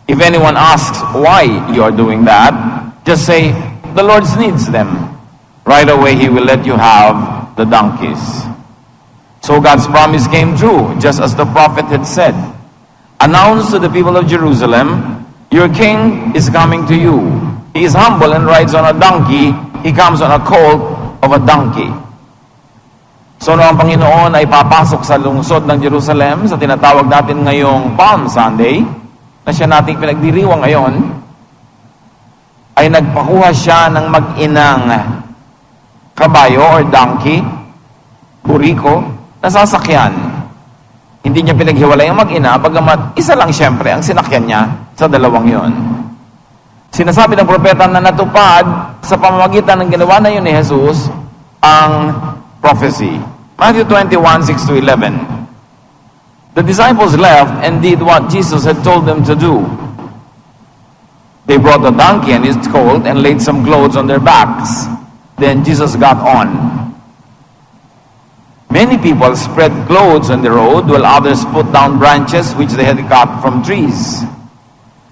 If anyone asks why you are doing that, just say, the Lord needs them. Right away, He will let you have the donkeys. So God's promise came true, just as the prophet had said. Announce to the people of Jerusalem, your king is coming to you. He is humble and rides on a donkey. He comes on a colt of a donkey. So noong ang Panginoon ay papasok sa lungsod ng Jerusalem, sa tinatawag natin ngayong Palm Sunday, na siya nating pinagdiriwang ngayon, ay nagpakuha siya ng mag-inang kabayo or donkey, buriko, na sasakyan. Hindi niya pinaghiwalay ang mag-ina, bagamat isa lang siyempre ang sinakyan niya sa dalawang yon. Sinasabi ng propeta na natupad sa pamamagitan ng ginawa na yun ni Jesus ang prophecy. Matthew 21:6-11. The disciples left and did what Jesus had told them to do. They brought the donkey and its colt and laid some clothes on their backs. Then Jesus got on. Many people spread clothes on the road, while others put down branches which they had cut from trees.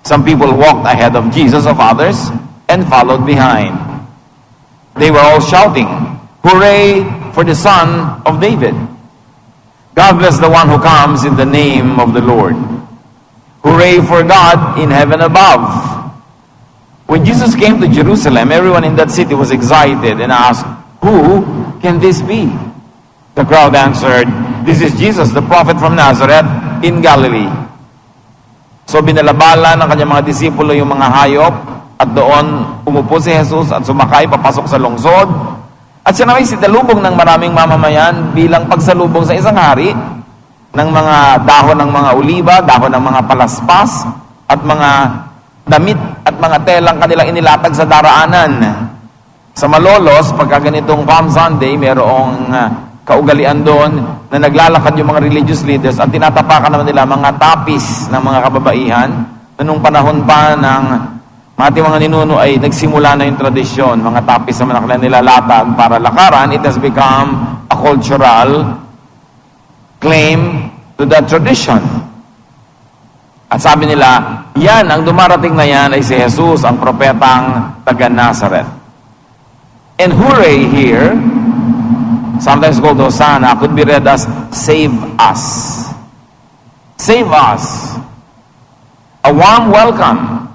Some people walked ahead of Jesus, of others, and followed behind. They were all shouting, "Hooray for the Son of David! God bless the one who comes in the name of the Lord. Hooray for God in heaven above." When Jesus came to Jerusalem, everyone in that city was excited and asked, "Who can this be?" The crowd answered, "This is Jesus, the prophet from Nazareth in Galilee." So binalabala ng kanyang mga disipulo yung mga hayop, at doon umupo si Jesus at sumakay papasok sa lungsod. At siya naman sinalubong ng maraming mamamayan bilang pagsalubong sa isang hari ng mga dahon ng mga oliba, dahon ng mga palaspas, at mga damit at mga telang kanilang inilatag sa daraanan. Sa Malolos, pagka ganitong Palm Sunday, mayroong kaugalian doon na naglalakad yung mga religious leaders at tinatapakan naman nila mga tapis ng mga kababaihan na nung panahon pa ng ating mga ninuno ay nagsimula na yung tradisyon, mga tapis sa mga nilalatag para lakaran. It has become a cultural claim to that tradition. At sabi nila, yan, ang dumarating na yan ay si Jesus, ang propetang taga Nazareth. And hooray here, sometimes called Hosanna, could be read as save us. Save us. A warm welcome.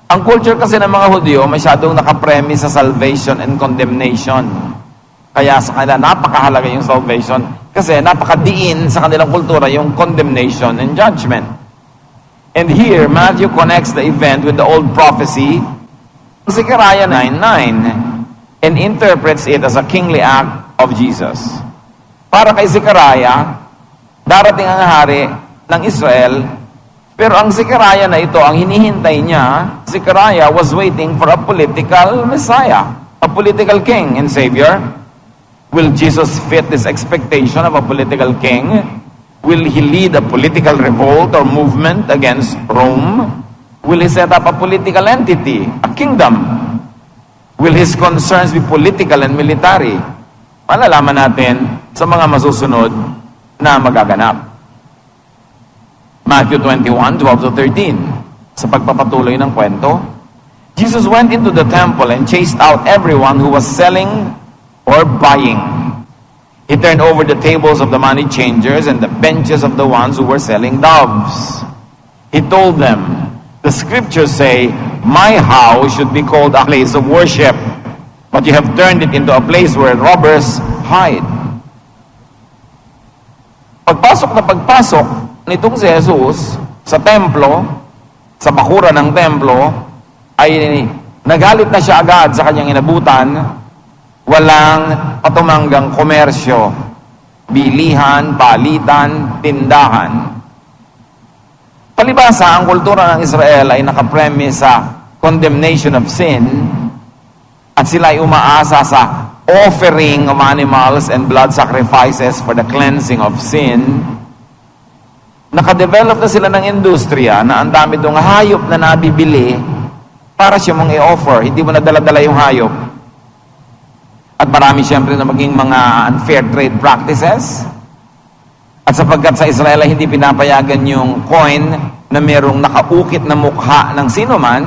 Ang culture kasi ng mga Hudyo, masyadong nakapremise sa salvation and condemnation. Kaya sa kanila, napakahalaga yung salvation. Kasi napakadiin sa kanilang kultura yung condemnation and judgment. And here, Matthew connects the event with the old prophecy, Zechariah 9:9, and interprets it as a kingly act of Jesus. Para kay Zechariah, darating ang hari ng Israel. Pero ang Zechariah na ito, ang hinihintay niya, Zechariah was waiting for a political Messiah, a political king and savior. Will Jesus fit this expectation of a political king? Will he lead a political revolt or movement against Rome? Will he set up a political entity, a kingdom? Will his concerns be political and military? Malalaman natin sa mga masusunod na magaganap. Matthew 21:12-13. Sa pagpapatuloy ng kwento, Jesus went into the temple and chased out everyone who was selling or buying. He turned over the tables of the money changers and the benches of the ones who were selling doves. He told them, "The scriptures say, my house should be called a place of worship, but you have turned it into a place where robbers hide." Pagpasok nitong si Jesus sa templo, sa bakura ng templo, ay nagalit na siya agad sa kanyang inabutan. Walang patumanggang komersyo, bilihan, palitan, tindahan. Palibasa, ang kultura ng Israel ay nakapremise sa condemnation of sin, at sila ay umaasa sa offering of animals and blood sacrifices for the cleansing of sin. Nakadevelop na sila ng industriya na ang dami dong hayop na nabibili para siya mong i-offer. Hindi mo nadala-dala yung hayop. At marami siyempre na maging mga unfair trade practices. At sapagkat sa Israel ay hindi pinapayagan yung coin na mayroong nakaukit na mukha ng sino man,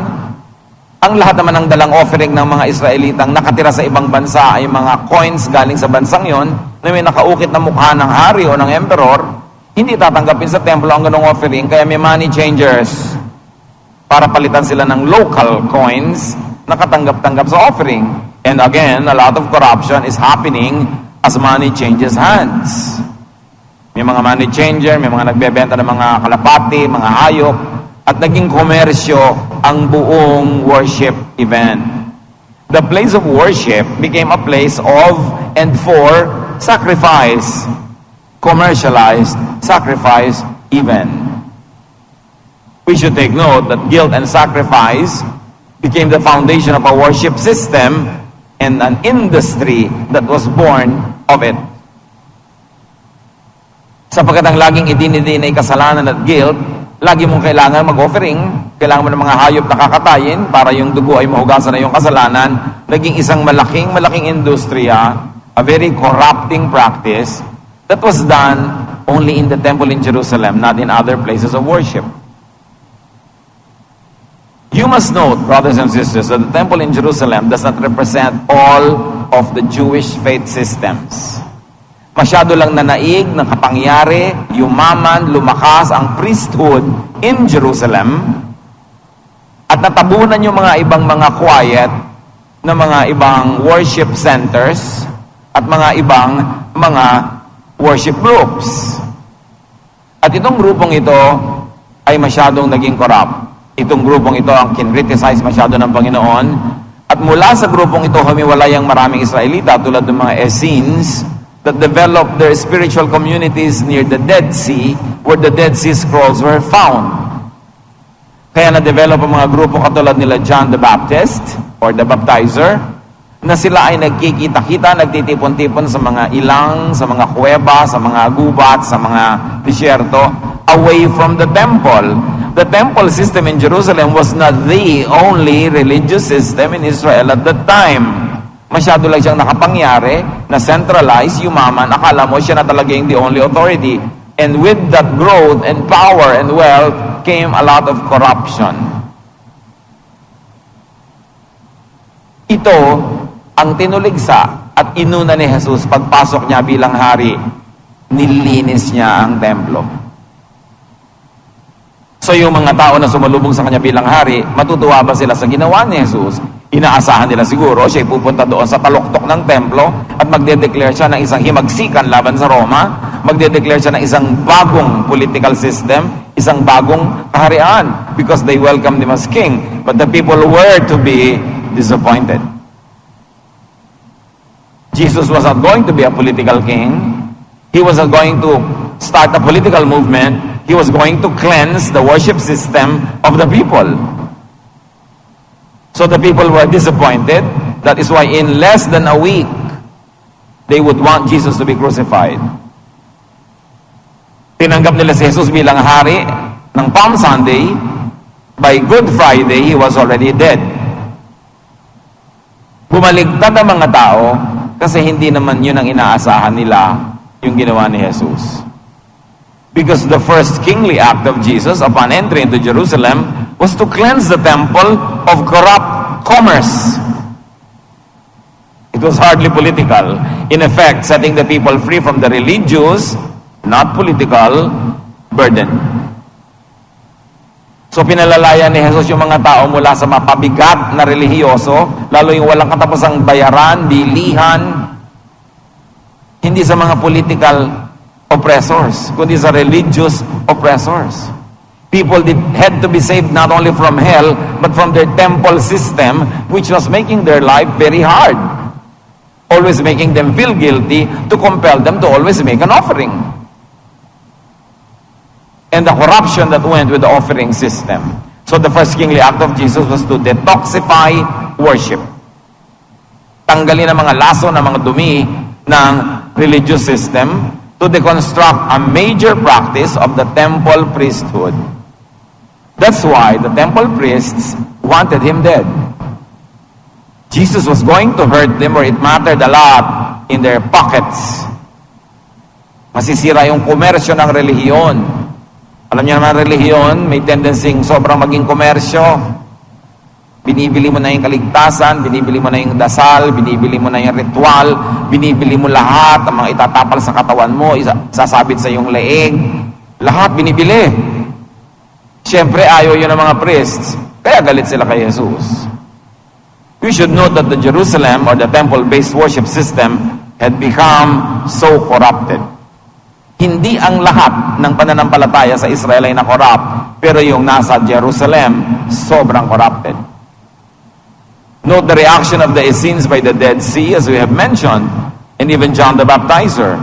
ang lahat naman ng dalang offering ng mga Israelitang nakatira sa ibang bansa ay mga coins galing sa bansang yon na may nakaukit na mukha ng hari o ng emperor, hindi tatanggapin sa templo ang ganong offering, kaya may money changers para palitan sila ng local coins na katanggap-tanggap sa offering. And again, a lot of corruption is happening as money changes hands. May mga money changer, may mga nagbebenta ng mga kalapati, mga hayop, at naging komersyo ang buong worship event. The place of worship became a place of and for sacrifice. Commercialized sacrifice event. We should take note that guilt and sacrifice became the foundation of a worship system and an industry that was born of it. Sapagkat ang laging idinidinay kasalanan at guilt, lagi mong kailangan mag-offering, kailangan mo ng mga hayop na kakatayin para yung dugo ay mahugasan na yung kasalanan, naging isang malaking industriya, a very corrupting practice that was done only in the temple in Jerusalem, not in other places of worship. You must note, brothers and sisters, that the temple in Jerusalem does not represent all of the Jewish faith systems. Masyado lang nanaig, nakapangyari, yumaman, lumakas ang priesthood in Jerusalem at natabunan yung mga ibang mga quiet na mga ibang worship centers at mga ibang mga worship groups. At itong grupong ito ay masyadong naging corrupt. Itong grupong ito ang kinriticize masyado ng Panginoon. At mula sa grupong ito, humiwalay ang maraming Israelita tulad ng mga Essenes that developed their spiritual communities near the Dead Sea, where the Dead Sea Scrolls were found. Kaya na-develop ang mga grupo katulad nila John the Baptist, or the Baptizer, na sila ay nagkikita-kita, nagtitipon-tipon sa mga ilang, sa mga kuweba, sa mga gubat, sa mga disyerto, away from the temple. The temple system in Jerusalem was not the only religious system in Israel at that time. Masyado lang siyang nakapangyari, na centralized, yumaman, akala mo siya na talaga yung the only authority. And with that growth and power and wealth came a lot of corruption. Ito ang tinuligsa at inuna ni Jesus pagpasok niya bilang hari. Nilinis niya ang templo. So yung mga tao na sumalubong sa kanya bilang hari, matutuwa ba sila sa ginawa ni Jesus? Inaasahan nila siguro siya pupunta doon sa taluktok ng templo at magde-declare siya ng isang himagsikan laban sa Roma, magde-declare siya ng isang bagong political system, isang bagong kaharian, because they welcomed him as king. But the people were to be disappointed. Jesus was not going to be a political king. He was not going to start a political movement. He was going to cleanse the worship system of the people. So the people were disappointed. That is why in less than a week, they would want Jesus to be crucified. Tinanggap nila si Jesus bilang hari ng Palm Sunday. By Good Friday, he was already dead. Bumaligtad ang mga tao kasi hindi naman yun ang inaasahan nila yung ginawa ni Jesus. Because the first kingly act of Jesus upon entry into Jerusalem was to cleanse the temple of corrupt commerce. It was hardly political. In effect, setting the people free from the religious, not political, burden. So pinalalaya ni Jesus yung mga tao mula sa mapabigat na relihiyoso, lalo yung walang katapusang bayaran, bilihan, hindi sa mga political oppressors, kundi sa religious oppressors. People had to be saved not only from hell, but from their temple system, which was making their life very hard. Always making them feel guilty to compel them to always make an offering. And the corruption that went with the offering system. So the first kingly act of Jesus was to detoxify worship. Tanggalin ang mga laso ng mga dumi ng religious system to deconstruct a major practice of the temple priesthood. That's why the temple priests wanted him dead. Jesus was going to hurt them, or it mattered a lot in their pockets. Masisira yung komersyo ng relihiyon. Alam niyo naman, relihiyon, may tendency sobrang maging komersyo. Binibili mo na yung kaligtasan, binibili mo na yung dasal, binibili mo na yung ritual, binibili mo lahat, ang mga itatapal sa katawan mo, sasabit sa iyong leeg. Lahat binibili. Siyempre, ayaw yun ng mga priests. Kaya galit sila kay Jesus. We should note that the Jerusalem or the temple-based worship system had become so corrupted. Hindi ang lahat ng pananampalataya sa Israel ay na-corrupt, pero yung nasa Jerusalem, sobrang corrupted. Note the reaction of the Essenes by the Dead Sea, as we have mentioned, and even John the Baptizer.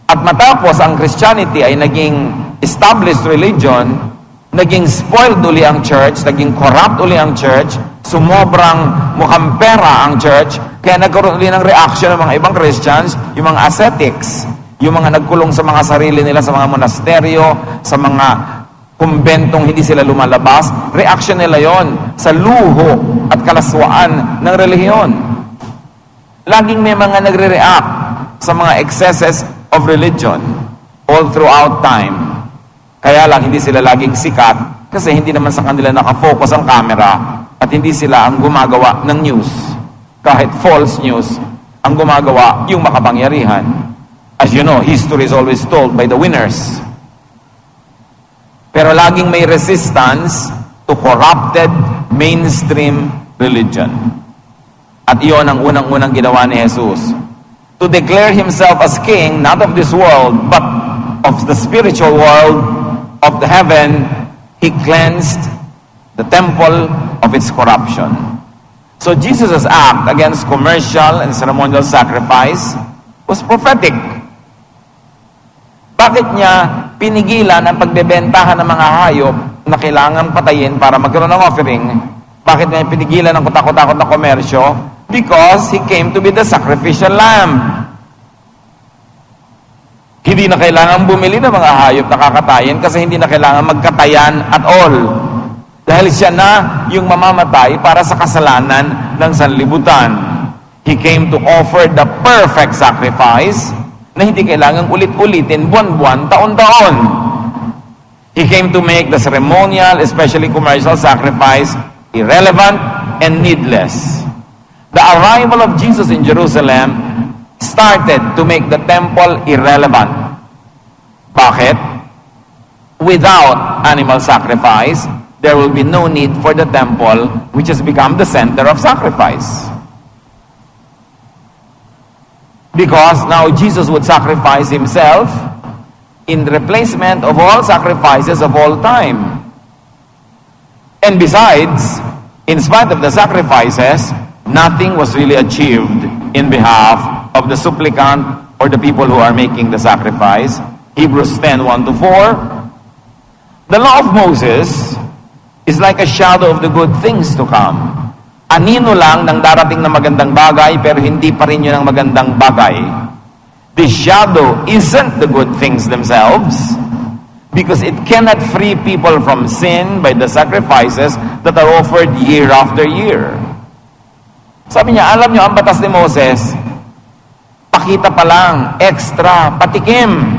At matapos ang Christianity ay naging established religion, naging spoiled uli ang church, naging corrupt uli ang church, sumobrang mukhang pera ang church, kaya nagkaroon uli ng reaction ng mga ibang Christians, yung mga ascetics, yung mga nagkulong sa mga sarili nila sa mga monasteryo, sa mga kumbentong hindi sila lumalabas, reaction nila yon sa luho at kalaswaan ng relihiyon. Laging may mga nagre-react sa mga excesses of religion all throughout time. Kaya lang hindi sila laging sikat kasi hindi naman sa kanila nakafocus ang camera at hindi sila ang gumagawa ng news. Kahit false news, ang gumagawa yung makapangyarihan. As you know, history is always told by the winners. Pero laging may resistance to corrupted mainstream religion. At iyon ang unang-unang ginawa ni Jesus. To declare himself as king, not of this world, but of the spiritual world, of the heaven, he cleansed the temple of its corruption. So Jesus' act against commercial and ceremonial sacrifice was prophetic. Bakit niya pinigilan ang pagbebentahan ng mga hayop na kailangan patayin para magkaroon ng offering? Bakit niya pinigilan ang kutakot-takot na komersyo? Because he came to be the sacrificial lamb. Hindi na kailangan bumili ng mga hayop na kakatayin kasi hindi na kailangan magkatayan at all. Dahil siya na yung mamamatay para sa kasalanan ng sanlibutan. He came to offer the perfect sacrifice na hindi kailangang ulit-ulitin, buwan-buwan, taon-taon. He came to make the ceremonial, especially commercial sacrifice, irrelevant and needless. The arrival of Jesus in Jerusalem started to make the temple irrelevant. Bakit? Without animal sacrifice, there will be no need for the temple, which has become the center of sacrifice. Because now Jesus would sacrifice himself in replacement of all sacrifices of all time. And besides, in spite of the sacrifices, nothing was really achieved in behalf of the supplicant or the people who are making the sacrifice. Hebrews 10:1-4. The law of Moses is like a shadow of the good things to come. Anino lang ng darating na magandang bagay, pero hindi pa rin yun ang magandang bagay. The shadow isn't the good things themselves, because it cannot free people from sin by the sacrifices that are offered year after year. Sabi niya, alam niyo, ang batas ni Moses, pakita pa lang, extra, patikim,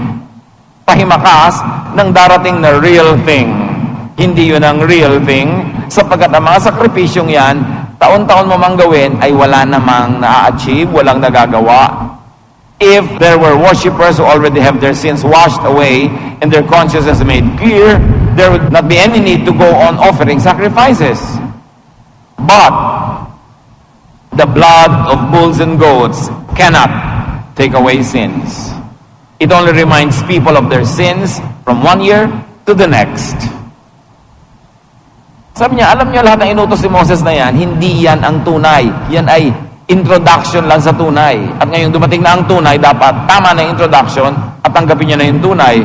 pahimakas ng darating na real thing. Hindi yun ang real thing, sapagkat ang mga sakripisyong yan, taon-taon mo mang gawin, ay wala namang na-achieve, walang nagagawa. If there were worshippers who already have their sins washed away and their consciences made clear, there would not be any need to go on offering sacrifices. But the blood of bulls and goats cannot take away sins. It only reminds people of their sins from one year to the next. Sabi niya, alam niyo lahat ng inutos ni Moses na yan, hindi yan ang tunay. Yan ay introduction lang sa tunay. At ngayon dumating na ang tunay, dapat tama na yung introduction at tanggapin niyo na yung tunay.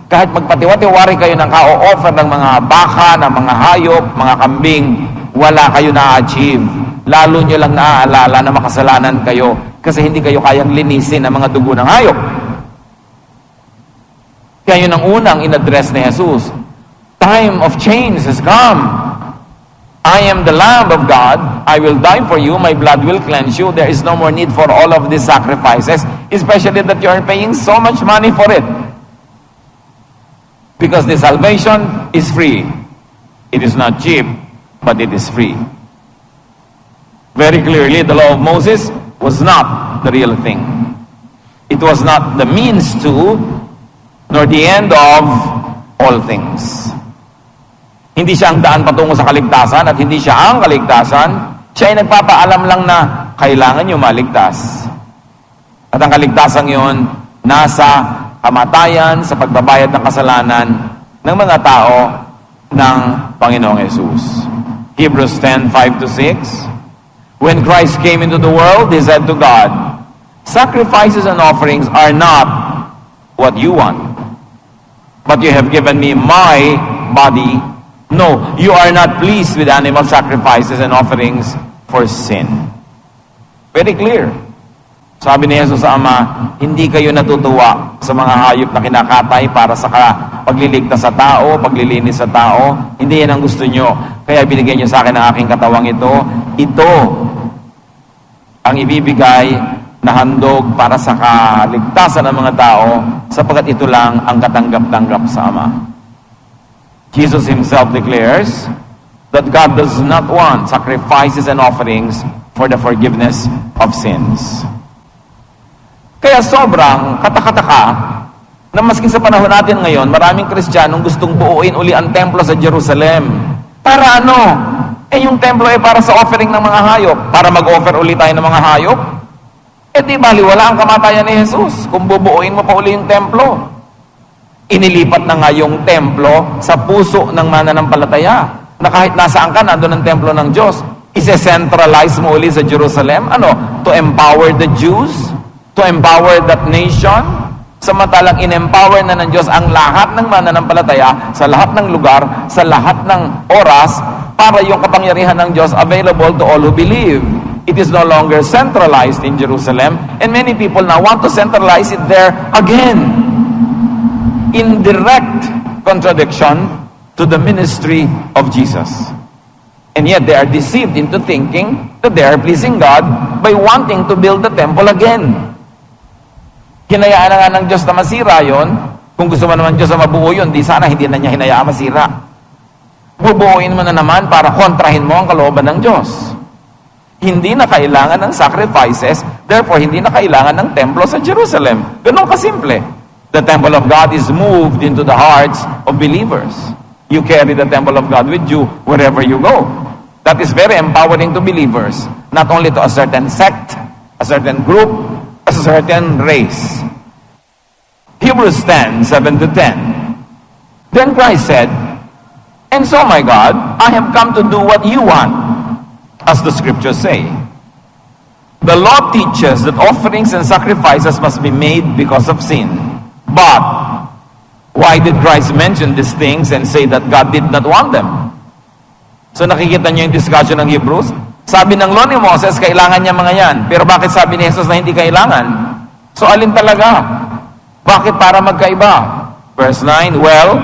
Kahit magpatiwa-tiwari kayo ng ka-o-offer ng mga baka, ng mga hayop, mga kambing, wala kayo na-achieve. Lalo niyo lang naaalala na makasalanan kayo kasi hindi kayo kayang linisin ang mga dugo ng hayop. Kaya yun ang unang in-address ni Jesus. Time of change has come. I am the Lamb of God. I will die for you. My blood will cleanse you. There is no more need for all of these sacrifices, especially that you are paying so much money for it. Because the salvation is free. It is not cheap, but it is free. Very clearly, the law of Moses was not the real thing. It was not the means to, nor the end of all things. Hindi siya ang daan patungo sa kaligtasan at hindi siya ang kaligtasan. Siya ay nagpapaalam lang na kailangan nyo maligtas. At ang kaligtasan yon nasa kamatayan sa pagbabayad ng kasalanan ng mga tao ng Panginoong Yesus. Hebrews 10:5-6. When Christ came into the world, He said to God, sacrifices and offerings are not what you want, but you have given me my body. No, you are not pleased with animal sacrifices and offerings for sin. Very clear. Sabi ni Jesus sa Ama, hindi kayo natutuwa sa mga hayop na kinakatay para sa pagliligtas sa tao, paglilinis sa tao. Hindi yan ang gusto nyo. Kaya binigyan nyo sa akin ang aking katawang ito. Ito ang ibibigay na handog para sa kaligtasan ng mga tao, sapagkat ito lang ang katanggap-tanggap sa Ama. Jesus Himself declares that God does not want sacrifices and offerings for the forgiveness of sins. Kaya sobrang katakataka na maski sa panahon natin ngayon, maraming Kristiyanong gustong buuin uli ang templo sa Jerusalem. Para ano? Yung templo ay para sa offering ng mga hayop. Para mag-offer uli tayo ng mga hayop? Di baliwala ang kamatayan ni Jesus kung bubuuin mo pa uli yung templo. Inilipat na nga yung templo sa puso ng mananampalataya. Na kahit nasaan ka, nandun ang templo ng Diyos. Ise-centralize mo uli sa Jerusalem. Ano? To empower the Jews? To empower that nation? Samantalang in-empower na ng Diyos ang lahat ng mananampalataya sa lahat ng lugar, sa lahat ng oras, para yung kapangyarihan ng Diyos available to all who believe. It is no longer centralized in Jerusalem, and many people now want to centralize it there again. In direct contradiction to the ministry of Jesus. And yet they are deceived into thinking that they are pleasing God by wanting to build the temple again. Hinayaan na nga ng Diyos na masira yon. Kung gusto mo naman Diyos na mabuo yun, di sana hindi na niya hinayaan masira. Bubuuin mo na naman para kontrahin mo ang kalooban ng Diyos. Hindi na kailangan ng sacrifices, therefore hindi na kailangan ng templo sa Jerusalem. Ganun kasimple. The temple of God is moved into the hearts of believers. You carry the temple of God with you wherever you go. That is very empowering to believers, not only to a certain sect, a certain group, a certain race. Hebrews 10:7-10. Then Christ said, and so, my God, I have come to do what you want, as the scriptures say. The law teaches that offerings and sacrifices must be made because of sin. But why did Christ mention these things and say that God did not want them? So nakikita niyo yung discussion ng Hebrews? Sabi ng law ni Moses, kailangan niya mga yan. Pero bakit sabi ni Jesus na hindi kailangan? So alin talaga? Bakit para magkaiba? Verse 9, well,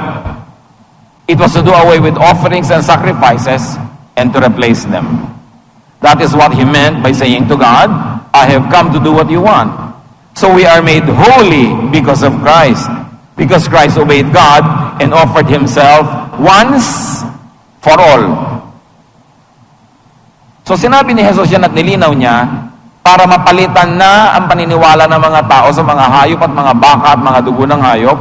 it was to do away with offerings and sacrifices and to replace them. That is what He meant by saying to God, I have come to do what you want. So we are made holy because of Christ. Because Christ obeyed God and offered Himself once for all. So sinabi ni Jesus yan at nilinaw niya para mapalitan na ang paniniwala ng mga tao sa mga hayop at mga baka at mga dugo ng hayop.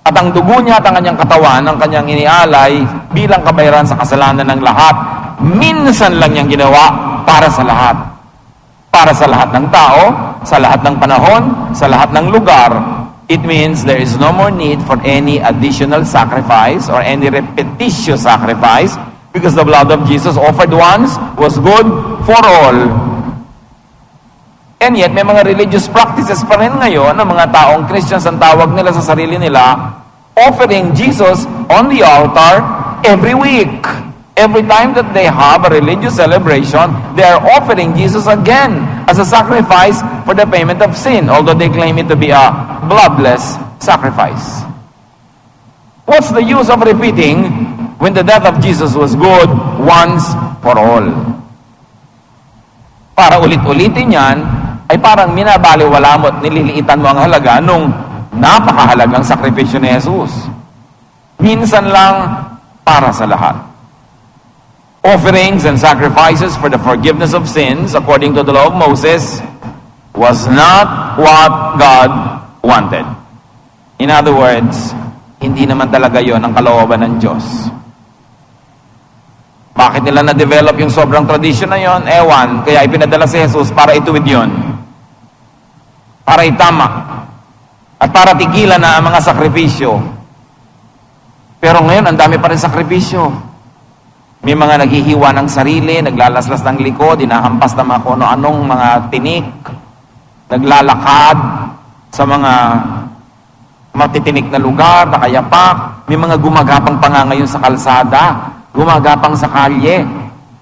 At ang dugo niya at ang kanyang katawan, ang kanyang inialay bilang kabayaran sa kasalanan ng lahat, minsan lang niyang ginawa para sa lahat. Para sa lahat ng tao, sa lahat ng panahon, sa lahat ng lugar. It means there is no more need for any additional sacrifice or any repetitious sacrifice because the blood of Jesus offered once was good for all. And yet, may mga religious practices pa rin ngayon ng mga taong Christians ang tawag nila sa sarili nila, offering Jesus on the altar every week. Every time that they have a religious celebration, they are offering Jesus again as a sacrifice for the payment of sin, although they claim it to be a bloodless sacrifice. What's the use of repeating when the death of Jesus was good once for all. Para ulit-ulitin yan, ay parang minabaliwala mo at nililiitan mo ang halaga nung napakahalagang sakripisyo ni Jesus. Minsan lang para sa lahat. Offerings and sacrifices for the forgiveness of sins, according to the law of Moses, was not what God wanted. In other words, hindi naman talaga yon ang kalooban ng Diyos. Bakit nila na-develop yung sobrang tradisyon na yon? Ewan, kaya ipinadala si Jesus para ituwid yon. Para itama. At para tigilan na ang mga sakripisyo. Pero ngayon, ang dami pa rin sakripisyo. May mga naghihiwa ng sarili, naglalaslas ng likod, hinahampas ng mga kung anong mga tinik, naglalakad sa mga matitinik na lugar, nakayapak. May mga gumagapang pa nga ngayon sa kalsada, gumagapang sa kalye.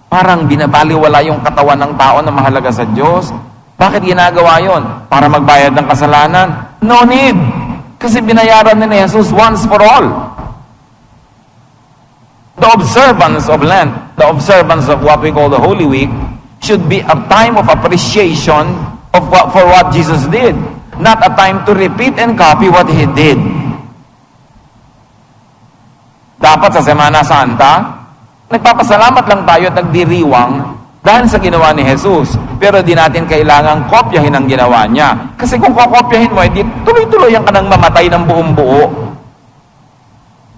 Parang binabaliwala yung katawan ng tao na mahalaga sa Diyos. Bakit ginagawa yon? Para magbayad ng kasalanan? No need! Kasi binayaran ni Jesus once for all. The observance of Lent, the observance of what we call the Holy Week, should be a time of appreciation for what Jesus did. Not a time to repeat and copy what He did. Dapat sa Semana Santa, nagpapasalamat lang tayo at nagdiriwang dahil sa ginawa ni Jesus. Pero di natin kailangang kopyahin ang ginawa niya. Kasi kung kokopyahin mo, hindi tuloy-tuloy ka nang mamatay ng buong buo.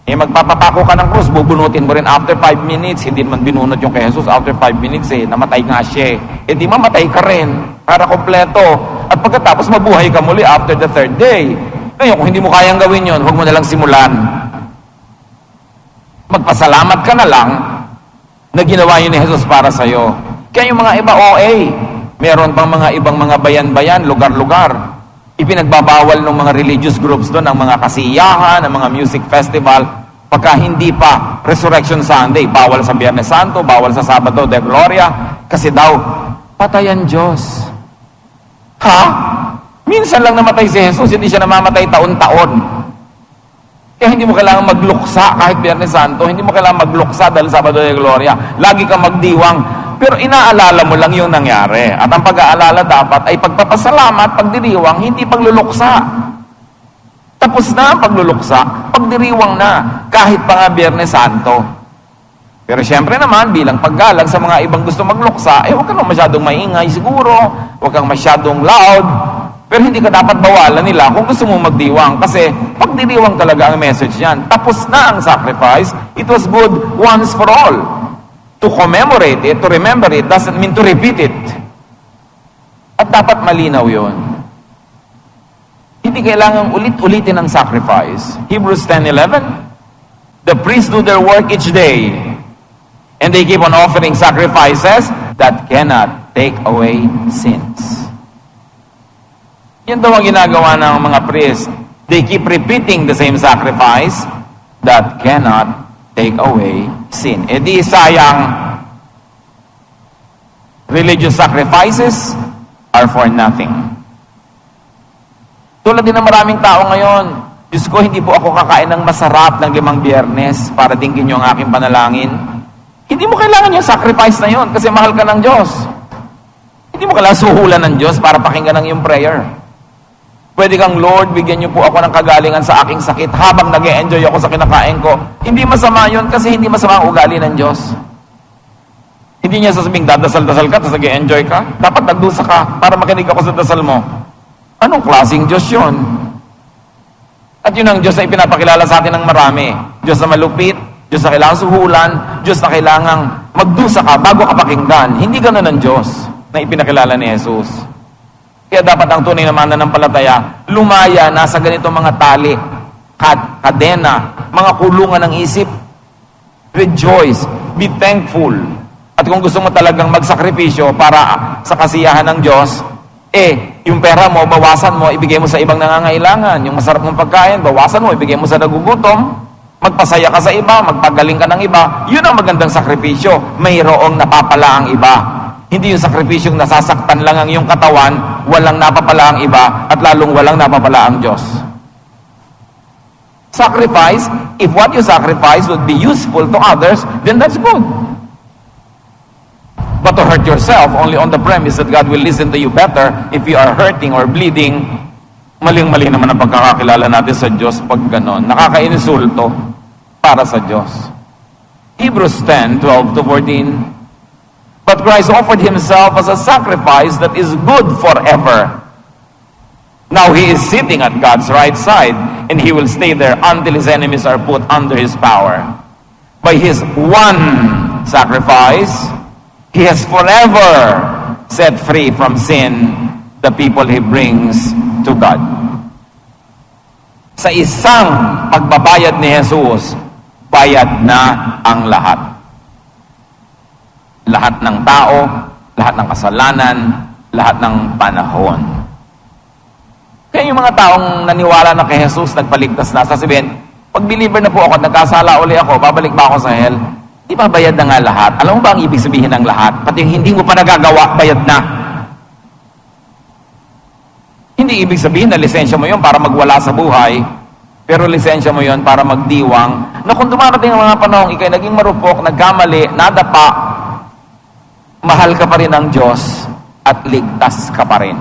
Magpapapako ka ng krus, bubunutin mo rin after 5 minutes. Hindi naman binunot yung kay Jesus after 5 minutes namatay nga siya. Di mamatay ka rin para kompleto. At pagkatapos mabuhay ka muli after the 3rd day. Ngayon, kung hindi mo kayang gawin yon, huwag mo na lang simulan. Magpasalamat ka na lang na ginawa yun ni Jesus para sa'yo. Kaya yung mga iba OA, meron pang mga ibang mga bayan-bayan, lugar-lugar. Ipinagbabawal ng mga religious groups doon, ang mga kasiyahan, ang mga music festival, pagka hindi pa Resurrection Sunday, bawal sa Biyernes Santo, bawal sa Sabado de Gloria, kasi daw, patayan Diyos. Ha? Minsan lang namatay si Jesus, hindi siya namamatay taon-taon. Kaya hindi mo kailangan magluksa kahit Biyernes Santo, hindi mo kailangan magluksa dahil Sabado de Gloria. Lagi kang magdiwang. Pero inaalala mo lang yung nangyari. At ang pag-aalala dapat ay pagpapasalamat, pagdiriwang, hindi pagluluksa. Tapos na ang pagluluksa, pagdiriwang na, kahit pa nga Biyernes Santo. Pero syempre naman, bilang paggalang sa mga ibang gusto magluksa, huwag kang masyadong maingay siguro, huwag kang masyadong loud, pero hindi ka dapat bawalan nila kung gusto mo magdiwang. Kasi pagdiriwang talaga ang message yan. Tapos na ang sacrifice, it was good once for all. To commemorate it, to remember it, doesn't mean to repeat it. At dapat malinaw yon. Hindi kailangang ulit-ulitin ang sacrifice. Hebrews 10:11, the priests do their work each day, and they keep on offering sacrifices that cannot take away sins. Yan daw ang ginagawa ng mga priests. They keep repeating the same sacrifice that cannot take away sin. Di sayang, religious sacrifices are for nothing. Tulad din ng maraming tao ngayon, Diyos ko, hindi po ako kakain ng masarap ng 5 Biyernes para dinggin yung aking panalangin. Hindi mo kailangan yung sacrifice na yun kasi mahal ka ng Diyos. Hindi mo kailangan suhulan ng Diyos para pakinggan ng yung prayer. Pwede kang, Lord, bigyan niyo po ako ng kagalingan sa aking sakit habang nag-e-enjoy ako sa kinakain ko. Hindi masama yun kasi hindi masama ang ugali ng Diyos. Hindi niya sasabing dadasal-dasal ka tapos nag-e-enjoy ka. Dapat nagdusa ka para makinig ako sa dasal mo. Anong klaseng Diyos yun? At yun ang Diyos na ipinapakilala sa atin ng marami. Diyos na malupit, Diyos na kailangan suhulan, Diyos na kailangang magdusa ka bago ka pakinggan. Hindi ganun ang Diyos na ipinakilala ni Jesus. Kaya dapat ang tunay na mananampalataya, lumaya na sa ganitong mga tali, kadena, mga kulungan ng isip. Rejoice, be thankful. At kung gusto mo talagang magsakripisyo para sa kasiyahan ng Diyos, yung pera mo, bawasan mo, ibigay mo sa ibang nangangailangan. Yung masarap mong pagkain, bawasan mo, ibigay mo sa nagugutom. Magpasaya ka sa iba, magpagaling ka ng iba. Yun ang magandang sakripisyo. Mayroong napapala ang iba. Hindi yung sakripisyong nasasaktan lang ang iyong katawan, walang napapala ang iba, at lalong walang napapala ang Diyos. Sacrifice, if what you sacrifice would be useful to others, then that's good. But to hurt yourself only on the premise that God will listen to you better if you are hurting or bleeding, maling-mali naman ang pagkakakilala natin sa Diyos pag ganon. Nakakainisulto para sa Diyos. Hebrews 10:12-14. But Christ offered himself as a sacrifice that is good forever. Now he is sitting at God's right side, and he will stay there until his enemies are put under his power. By his one sacrifice, he has forever set free from sin the people he brings to God. Sa isang pagbabayad ni Jesus, bayad na ang lahat. Lahat ng tao, lahat ng kasalanan, lahat ng panahon. Kaya yung mga taong naniwala na kay Jesus, nagpaligtas na, sasabihin, pag believer na po ako at nagkasala uli ako, babalik ba ako sa hell? Di ba bayad na nga lahat? Alam mo ba ang ibig sabihin ng lahat? Pati yung hindi mo pa nagagawa, bayad na. Hindi ibig sabihin na lisensya mo yun para magwala sa buhay, pero lisensya mo yun para magdiwang, na kung dumarating ang mga panahong ikay naging marupok, nagkamali, nadapa, mahal ka pa rin ng Diyos at ligtas ka pa rin.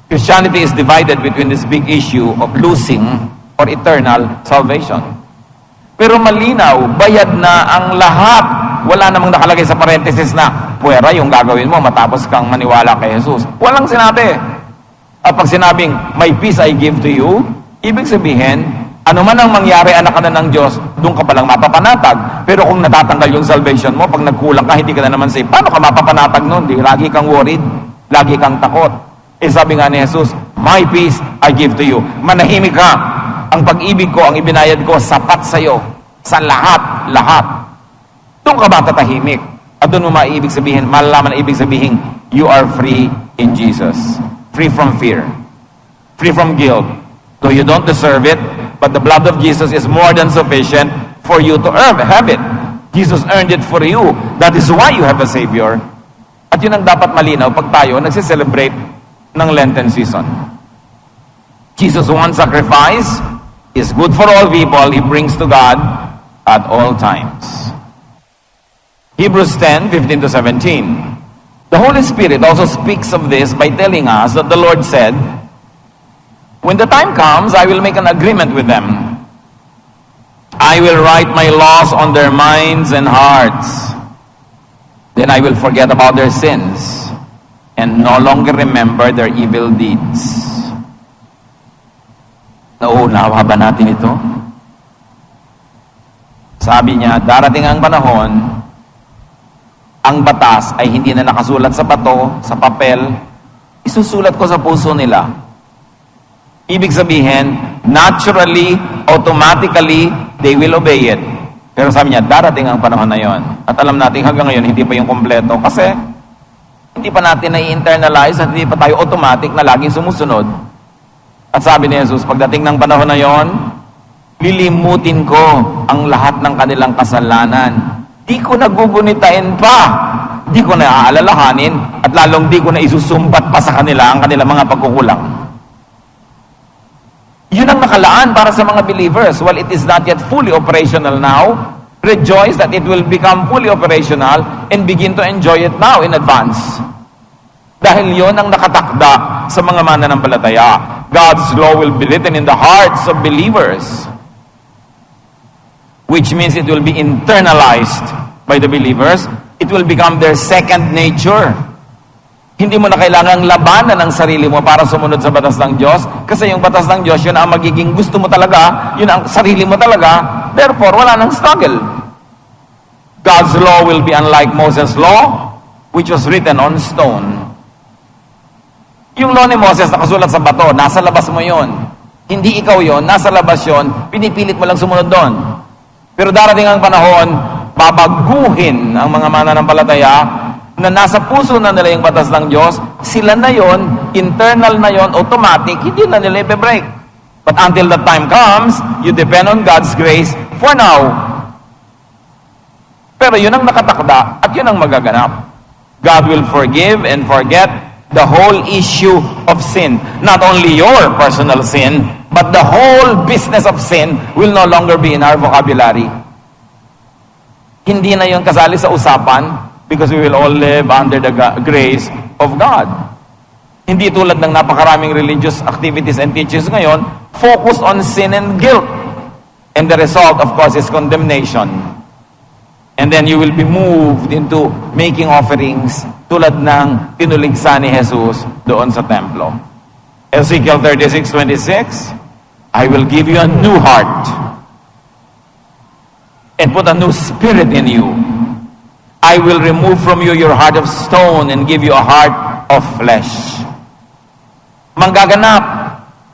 Christianity is divided between this big issue of losing or eternal salvation. Pero malinaw, bayad na ang lahat. Wala namang nakalagay sa parenthesis na puwera yung gagawin mo matapos kang maniwala kay Jesus. Walang sinabi. At pag sinabing, my peace I give to you, ibig sabihin, ano man ang mangyari, anak ka na ng Diyos, doon ka palang mapapanatag. Pero kung natatanggal yung salvation mo, pag nagkulang ka, hindi ka na naman safe. Paano ka mapapanatag noon? Di, lagi kang worried, lagi kang takot. Eh sabi nga ni Jesus, my peace I give to you. Manahimik ka. Ang pag-ibig ko, ang ibinayad ko, sapat sa'yo. Sa lahat, lahat. Doon ka ba tatahimik? At doon mo maibig sabihin, malalaman na ibig sabihin, you are free in Jesus. Free from fear. Free from guilt. Though you don't deserve it, but the blood of Jesus is more than sufficient for you to have it. Jesus earned it for you. That is why you have a Savior. At yun ang dapat malinaw pag tayo nagsiselebrate ng Lenten season. Jesus' one sacrifice is good for all people. He brings to God at all times. Hebrews 10:15-17. The Holy Spirit also speaks of this by telling us that the Lord said, when the time comes, I will make an agreement with them. I will write my laws on their minds and hearts. Then I will forget about their sins and no longer remember their evil deeds. Nauunawa ba natin ito? Sabi niya, darating ang panahon, ang batas ay hindi na nakasulat sa bato, sa papel, isusulat ko sa puso nila. Ibig sabihin, naturally, automatically, they will obey it. Pero sabi niya, darating ang panahon na yon. At alam natin hanggang ngayon, hindi pa yung kompleto. Kasi, hindi pa natin na-internalize at hindi pa tayo automatic na laging sumusunod. At sabi ni Jesus, pagdating ng panahon na yon, lilimutin ko ang lahat ng kanilang kasalanan. Di ko nagugunitain pa. Di ko na aalalahanin at lalong di ko na isusumbat pa sa kanila ang kanilang mga pagkukulang. Yun ang nakalaan para sa mga believers. While it is not yet fully operational now, rejoice that it will become fully operational and begin to enjoy it now in advance. Dahil yun ang nakatakda sa mga mananampalataya. God's law will be written in the hearts of believers, which means it will be internalized by the believers. It will become their second nature. Hindi mo na kailangang labanan ang sarili mo para sumunod sa batas ng Diyos. Kasi yung batas ng Diyos, yun ang magiging gusto mo talaga, yun ang sarili mo talaga. Therefore, wala nang struggle. God's law will be unlike Moses' law, which was written on stone. Yung law ni Moses nakasulat sa bato, nasa labas mo yun. Hindi ikaw yun, nasa labas yun, pinipilit mo lang sumunod doon. Pero darating ang panahon, babaguhin ang mga mananampalataya na nasa puso na nila yung batas ng Diyos, sila na yon, internal na yon, automatic, hindi na nila ipe-break. But until that time comes, you depend on God's grace for now. Pero yun ang nakatakda at yun ang magaganap. God will forgive and forget the whole issue of sin. Not only your personal sin, but the whole business of sin will no longer be in our vocabulary. Hindi na yun kasali sa usapan because we will all live under the grace of God. Hindi tulad ng napakaraming religious activities and teachings ngayon, focused on sin and guilt. And the result, of course, is condemnation. And then you will be moved into making offerings tulad ng tinuligsa ni Jesus doon sa templo. Ezekiel 36:26, I will give you a new heart and put a new spirit in you. I will remove from you your heart of stone and give you a heart of flesh. Manggaganap.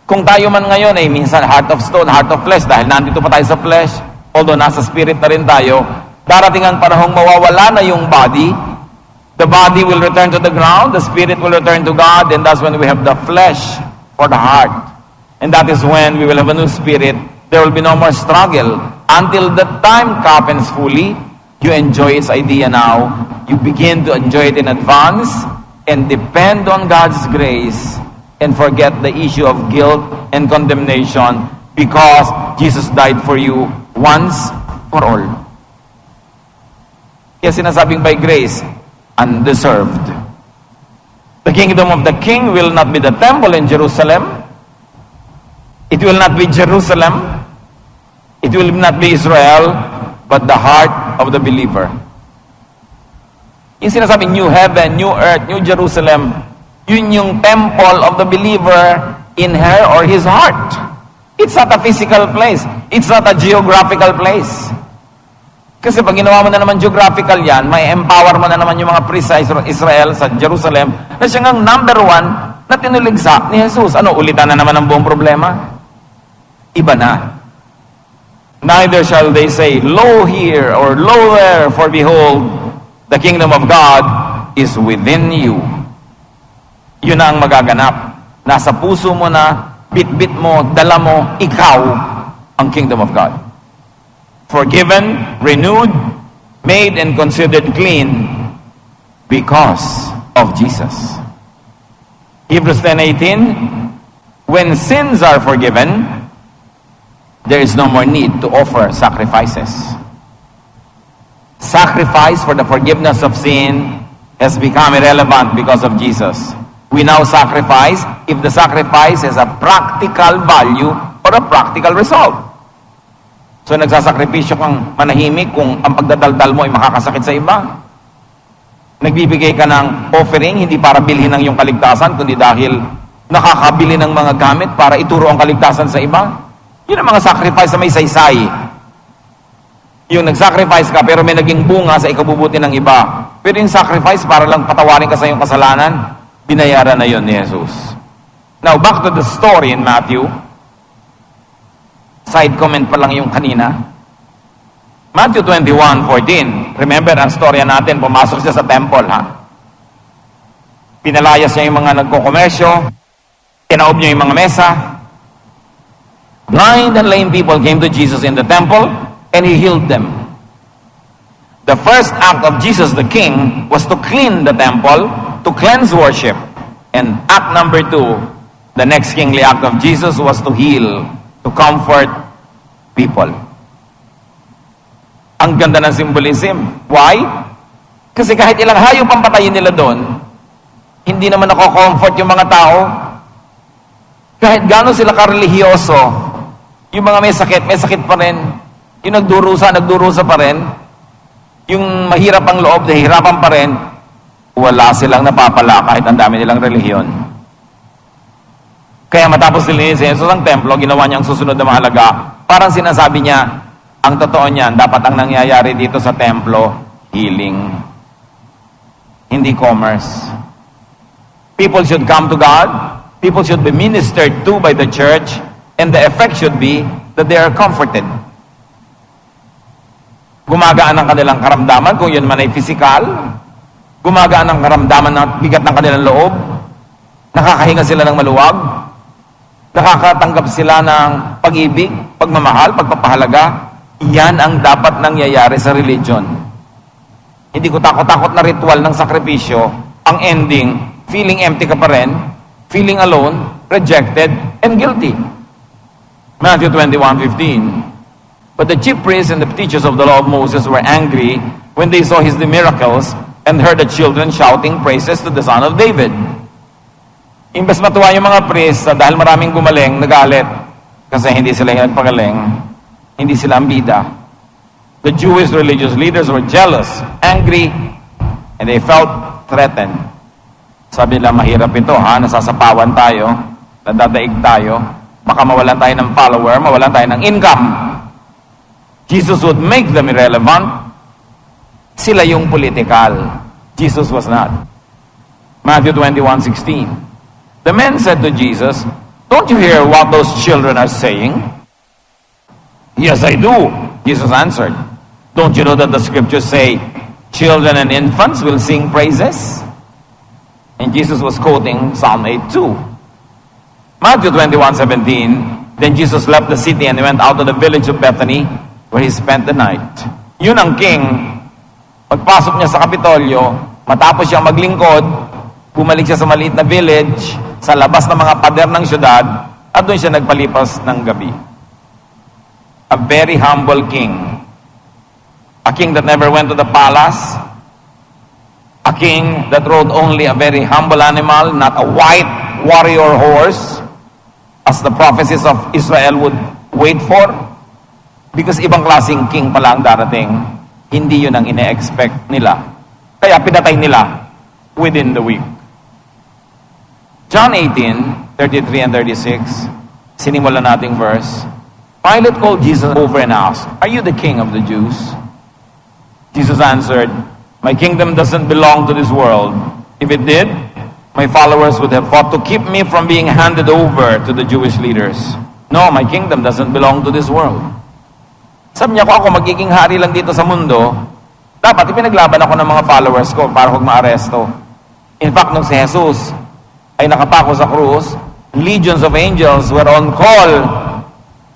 Kung tayo man ngayon ay minsan heart of stone, heart of flesh, dahil nandito pa tayo sa flesh, although nasa spirit na rin tayo, darating ang panahong mawawala na yung body, the body will return to the ground, the spirit will return to God, and that's when we have the flesh for the heart. And that is when we will have a new spirit. There will be no more struggle. Until the time happens fully, you enjoy its idea now. You begin to enjoy it in advance and depend on God's grace and forget the issue of guilt and condemnation because Jesus died for you once for all. Kaya sinasabing by grace, undeserved. The kingdom of the King will not be the temple in Jerusalem. It will not be Jerusalem. It will not be Israel, but the heart of the believer. Yung sinasabing new heaven, new earth, new Jerusalem, yun yung temple of the believer in her or his heart. It's not a physical place. It's not a geographical place. Kasi pag ginawa mo na naman geographical yan, may empower mo na naman yung mga priests sa Israel, sa Jerusalem, na siya ngang number 1 na tinuligsa ni Jesus. Ano, ulitan na naman ang buong problema? Iba na. Neither shall they say, lo here or lo there, for behold, the kingdom of God is within you. Yun na ang magaganap. Nasa puso mo na, bit-bit mo, dala mo, ikaw ang kingdom of God. Forgiven, renewed, made and considered clean because of Jesus. Hebrews 10:18, when sins are forgiven, there is no more need to offer sacrifices. Sacrifice for the forgiveness of sin has become irrelevant because of Jesus. We now sacrifice if the sacrifice has a practical value or a practical result. So nagsasakripisyo kang manahimik kung ang pagdadaldal mo ay makakasakit sa iba. Nagbibigay ka ng offering hindi para bilhin ang iyong kaligtasan, kundi dahil nakakabili ng mga gamit para ituro ang kaligtasan sa iba. Yun ang mga sacrifice na may saysay. Yung nag-sacrifice ka pero may naging bunga sa ikabubuti ng iba. Pero yung sacrifice para lang patawarin ka sa iyong kasalanan, binayaran na yun ni Jesus. Now, back to the story in Matthew. Side comment pa lang yung kanina. Matthew 21:14. Remember, ang storya natin, pumasok siya sa temple, ha? Pinalayas niya yung mga nagkokomersyo, tinaob niya yung mga mesa. Blind and lame people came to Jesus in the temple, and He healed them. The first act of Jesus the King was to clean the temple, to cleanse worship. And act number 2, the next kingly act of Jesus was to heal, to comfort people. Ang ganda ng symbolism. Why? Kasi kahit ilang hayop ang patayin nila doon, hindi naman nako-comfort yung mga tao. Kahit gano'n sila karelihiyoso, yung mga may sakit pa rin. Yung nagdurusa pa rin. Yung mahirap ang loob, nahihirapan pa rin. Wala silang napapala kahit ang dami nilang relihiyon. Kaya matapos nilinis si Jesus ang templo, ginawa niya ang susunod na mahalaga. Parang sinasabi niya, ang totoo niyan, dapat ang nangyayari dito sa templo, healing. Hindi commerce. People should come to God. People should be ministered to by the church. And the effect should be that they are comforted. Gumagaan ang kanilang karamdaman, kung yun man ay physical. Gumagaan ang karamdaman ng bigat ng kanilang loob. Nakakahinga sila ng maluwag. Nakakatanggap sila ng pag-ibig, pagmamahal, pagpapahalaga. Yan ang dapat nangyayari sa religion. Hindi ko takot-takot na ritual ng sakripisyo. Ang ending, feeling empty ka pa rin, feeling alone, rejected, and guilty. Matthew 21:15. But the chief priests and the teachers of the law of Moses were angry when they saw his miracles and heard the children shouting praises to the Son of David. Imbes matuwa yung mga priests dahil maraming gumaling, nagalit. Kasi hindi sila yung nagpagaling, hindi sila ang bida. The Jewish religious leaders were jealous, angry, and they felt threatened. Sabi nila, mahirap ito ha, nasasapawan tayo, nadadaig tayo, baka mawalan tayo ng follower, mawalan tayo ng income. Jesus would make them irrelevant. Sila yung political. Jesus was not. Matthew 21:16. The men said to Jesus, "Don't you hear what those children are saying?" "Yes, I do," Jesus answered. "Don't you know that the scriptures say, children and infants will sing praises?" And Jesus was quoting Psalm 8:2. Matthew 21:17. Then Jesus left the city and went out to the village of Bethany, where he spent the night. Yun ang king. Pagpasok niya sa Kapitolyo, matapos siyang maglingkod, bumalik siya sa maliit na village, sa labas ng mga pader ng syudad, at doon siya nagpalipas ng gabi. A very humble king. A king that never went to the palace. A king that rode only a very humble animal, not a white warrior horse, as the prophecies of Israel would wait for. Because ibang klaseng king pala ang darating, hindi yun ang ine-expect nila. Kaya pinatay nila within the week. John 18:33 and 36, sinimulan nating verse. Pilate called Jesus over and asked, "Are you the king of the Jews?" Jesus answered, "My kingdom doesn't belong to this world. If it did, my followers would have fought to keep me from being handed over to the Jewish leaders. No, my kingdom doesn't belong to this world." Sabi niya, kung ako magiging hari lang dito sa mundo, dapat ipinaglaban ako ng mga followers ko para huwag maaresto. In fact, nung si Jesus ay nakapako sa krus, legions of angels were on call,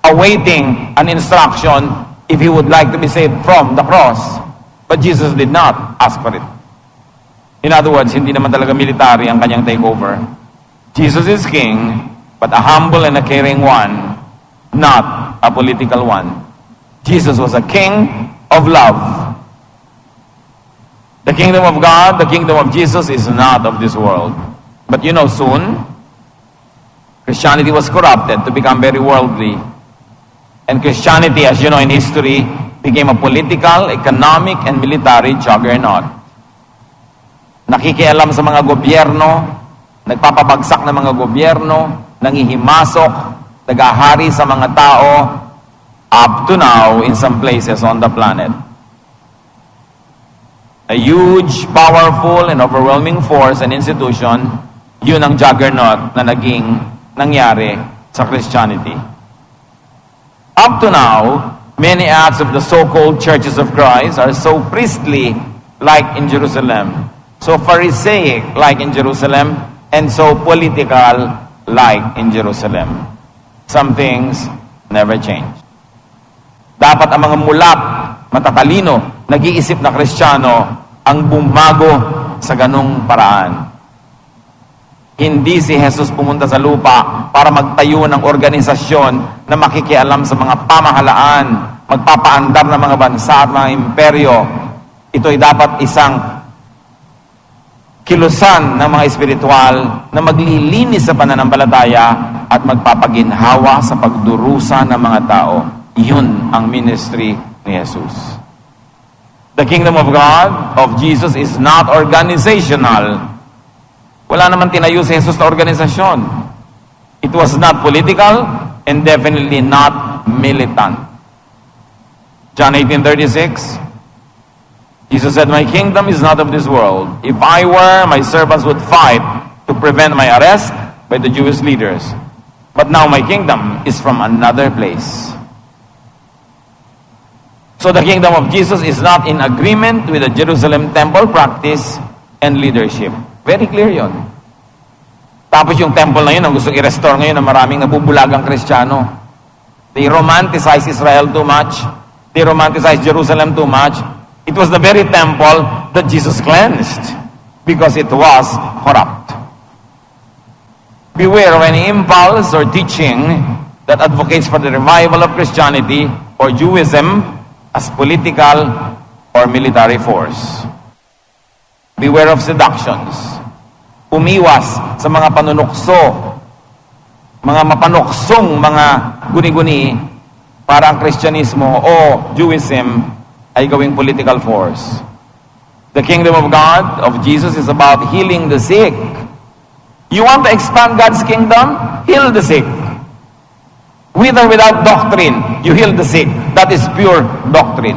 awaiting an instruction if he would like to be saved from the cross. But Jesus did not ask for it. In other words, hindi naman talaga military ang kanyang takeover. Jesus is king, but a humble and a caring one, not a political one. Jesus was a king of love. The kingdom of God, the kingdom of Jesus is not of this world. But you know, soon, Christianity was corrupted to become very worldly. And Christianity, as you know in history, became a political, economic, and military juggernaut. Nakikialam sa mga gobyerno, nagpapabagsak ng mga gobyerno, nangihimasok, nagahari sa mga tao, up to now in some places on the planet. A huge, powerful, and overwhelming force and institution, yun ang juggernaut na nangyari sa Christianity. Up to now, many acts of the so-called churches of Christ are so priestly, like in Jerusalem, so Pharisaic, like in Jerusalem, and so political, like in Jerusalem. Some things never change. Dapat ang mga mulat, matatalino, nag-iisip na Kristiyano ang bumago sa ganung paraan. Hindi si Jesus pumunta sa lupa para magtayo ng organisasyon na makikialam sa mga pamahalaan, magpapaandar ng mga bansa at mga imperyo. Ito ay dapat isang kilusan ng mga espiritual na maglilinis sa pananampalataya at magpapaginhawa sa pagdurusa ng mga tao. Yun ang ministry ni Jesus. The kingdom of God, of Jesus, is not organizational. Wala naman tinayo si Jesus na organisasyon. It was not political and definitely not militant. John 18:36, Jesus said, "My kingdom is not of this world. If I were, my servants would fight to prevent my arrest by the Jewish leaders. But now my kingdom is from another place." So the kingdom of Jesus is not in agreement with the Jerusalem temple practice and leadership. Very clear yun. Tapos yung temple na yun, ang gustong i-restore ngayon ng maraming nabubulagang Kristiyano. They romanticize Israel too much. They romanticize Jerusalem too much. It was the very temple that Jesus cleansed because it was corrupt. Beware of any impulse or teaching that advocates for the revival of Christianity or Jewism as political or military force. Beware of seductions. Umiwas sa mga panunukso, mga mapanuksong mga guni-guni para ang Kristyanismo o Jewism ay gawing political force. The kingdom of God, of Jesus, is about healing the sick. You want to expand God's kingdom? Heal the sick. With or without doctrine, you heal the sick. That is pure doctrine.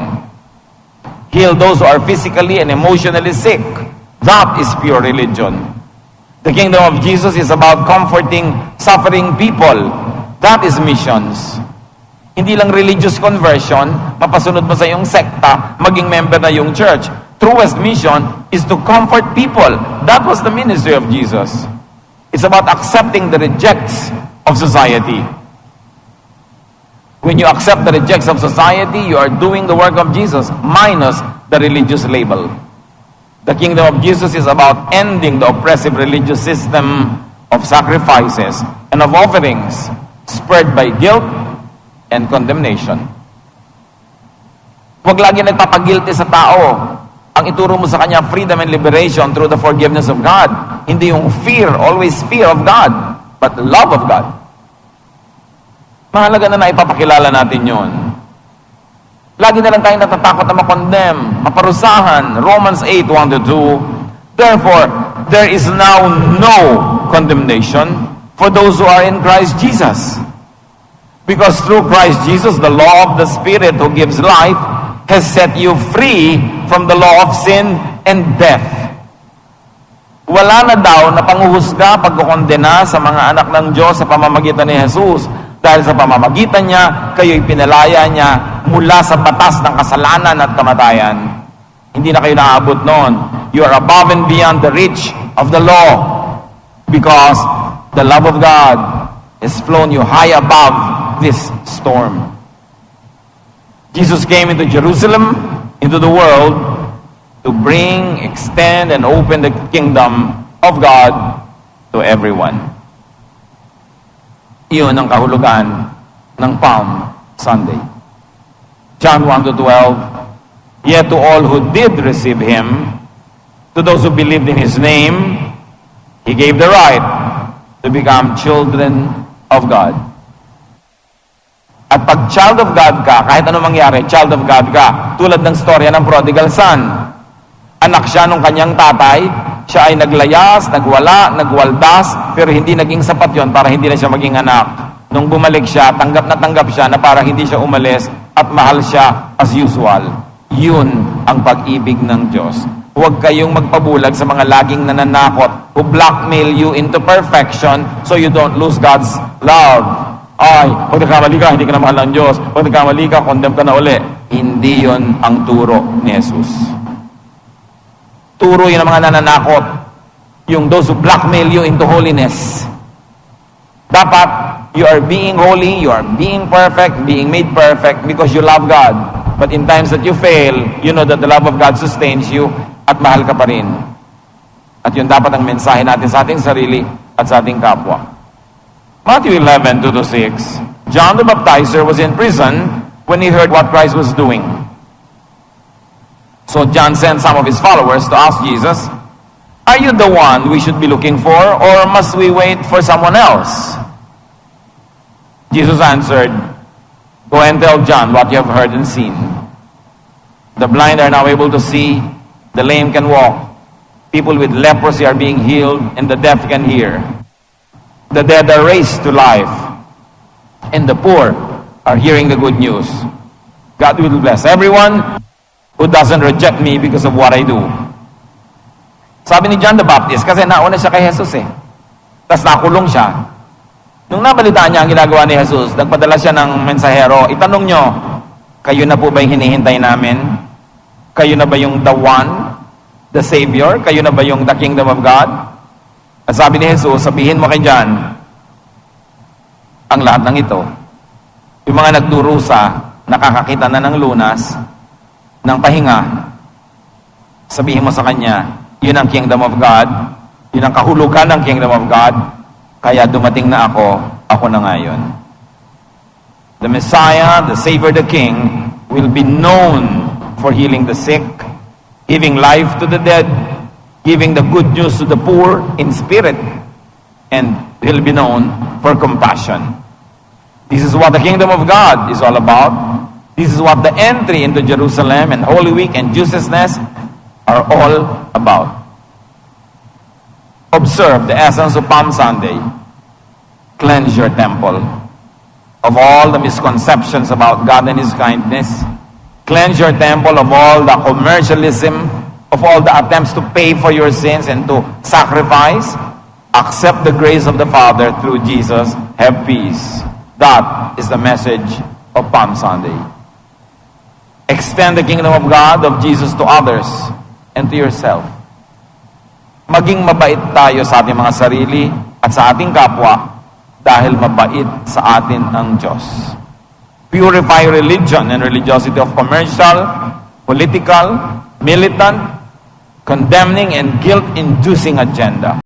Heal those who are physically and emotionally sick. That is pure religion. The kingdom of Jesus is about comforting suffering people. That is missions. Hindi lang religious conversion, mapasunod mo sa iyong sekta, maging member na yung church. Truest mission is to comfort people. That was the ministry of Jesus. It's about accepting the rejects of society. When you accept the rejects of society, you are doing the work of Jesus, minus the religious label. The kingdom of Jesus is about ending the oppressive religious system of sacrifices and of offerings spurred by guilt and condemnation. Huwag lagi nagpapagilty sa tao. Ang ituro mo sa kanya, freedom and liberation through the forgiveness of God. Hindi yung fear, always fear of God, but the love of God. Mahalaga na ipapakilala natin yon. Lagi na lang tayong natatakot na makondemn, maparusahan. Romans 8:1-2. Therefore, there is now no condemnation for those who are in Christ Jesus. Because through Christ Jesus, the law of the Spirit who gives life has set you free from the law of sin and death. Wala na daw na panghuhusga, pagkukondena sa mga anak ng Diyos sa pamamagitan ni Jesus. Dahil sa pamamagitan niya, kayo'y pinalaya niya mula sa batas ng kasalanan at kamatayan. Hindi na kayo naaabot noon. You are above and beyond the reach of the law because the love of God has flown you high above this storm. Jesus came into Jerusalem, into the world, to bring, extend, and open the kingdom of God to everyone. Iyon ang kahulugan ng Palm Sunday. John 1-12, yet to all who did receive Him, to those who believed in His name, He gave the right to become children of God. At pag child of God ka, kahit anong mangyari, child of God ka, tulad ng storya ng prodigal son. Anak siya nung kanyang tatay, siya ay naglayas, nagwala, nagwaldas, pero hindi naging sapat yon para hindi na siya maging anak. Nung bumalik siya, tanggap siya na para hindi siya umalis at mahal siya as usual. Yun ang pag-ibig ng Diyos. Huwag kayong magpabulag sa mga laging nananakot who blackmail you into perfection so you don't lose God's love. Ay, pag nagkamali ka, hindi ka na mahal ng Diyos. Pag nagkamali ka, condemn ka na uli. Hindi yon ang turo ni Jesus. Turo yun ang mga nananakot. Yung those who blackmail you into holiness. Dapat, you are being holy, you are being perfect, being made perfect because you love God. But in times that you fail, you know that the love of God sustains you at mahal ka pa rin. At yun dapat ang mensahe natin sa ating sarili at sa ating kapwa. Matthew 11:2-6. John the Baptizer was in prison when he heard what Christ was doing. So John sent some of his followers to ask Jesus, are you the one we should be looking for, or must we wait for someone else? Jesus answered, go and tell John what you have heard and seen. The blind are now able to see, the lame can walk, people with leprosy are being healed, and the deaf can hear. The dead are raised to life, and the poor are hearing the good news. God will bless everyone who doesn't reject me because of what I do. Sabi ni John the Baptist, kasi nauna siya kay Jesus Tapos nakulong siya. Nung nabalitaan niya ang ginagawa ni Jesus, nagpadala siya ng mensahero, itanong nyo, kayo na po ba yung hinihintay namin? Kayo na ba yung the one, the Savior? Kayo na ba yung the kingdom of God? At sabi ni Jesus, sabihin mo kay John, ang lahat ng ito, yung mga nagdurusa, nakakakita na ng lunas, ng pahinga, sabihin mo sa kanya, yun ang kingdom of God, yun ang kahulugan ng kingdom of God, kaya dumating na ako na ngayon. the Messiah, the Savior, the King, will be known for healing the sick, giving life to the dead, giving the good news to the poor in spirit, and he'll be known for compassion. This is what the kingdom of God is all about. This is what the entry into Jerusalem and Holy Week and Jesusness are all about. Observe the essence of Palm Sunday. Cleanse your temple of all the misconceptions about God and His kindness. Cleanse your temple of all the commercialism, of all the attempts to pay for your sins and to sacrifice. Accept the grace of the Father through Jesus. Have peace. That is the message of Palm Sunday. Extend the kingdom of God, of Jesus, to others and to yourself. Maging mabait tayo sa ating mga sarili at sa ating kapwa dahil mabait sa atin ang Diyos. Purify religion and religiosity of commercial, political, militant, condemning, and guilt-inducing agenda.